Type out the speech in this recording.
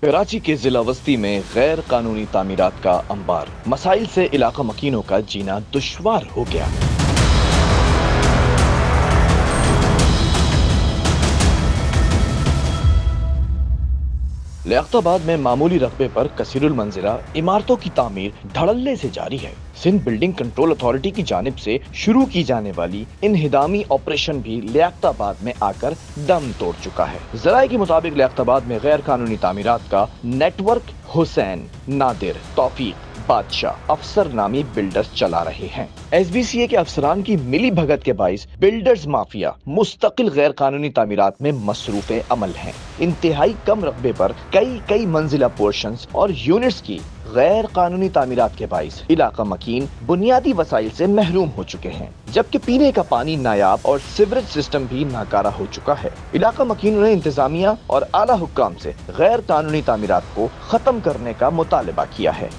कराची के जिला वस्ती में गैर कानूनी तामीरात का अंबार, मसाइल से इलाका मकीनों का जीना दुश्वार हो गया। लियाकताबाद में मामूली रकबे पर कसीरुल मंजिला इमारतों की तामीर धड़ल्ले से जारी है। सिंध बिल्डिंग कंट्रोल अथॉरिटी की जानिब से शुरू की जाने वाली इनहिदामी ऑपरेशन भी लियाकताबाद में आकर दम तोड़ चुका है। जराये के मुताबिक लियाकताबाद में गैर कानूनी तामीरात का नेटवर्क हुसैन, नादिर, तौफीक, बादशाह, अफसर नामी बिल्डर्स चला रहे हैं। SBCA के अफसरान की मिली भगत के बाइस बिल्डर्स माफिया मुस्तकिल गैर कानूनी तामीरात में मसरूफ अमल हैं। इंतहाई कम रकबे पर कई मंजिला पोर्शंस और यूनिट्स की गैर कानूनी तामीरात के बाइस इलाका मकीन बुनियादी वसाइल से महरूम हो चुके हैं, जबकि पीने का पानी नायाब और सीवरेज सिस्टम भी नाकारा हो चुका है। इलाका मकीनों ने इंतजामिया और आला हुक्काम से गैर कानूनी तामीरात को खत्म करने का मुतालबा किया है।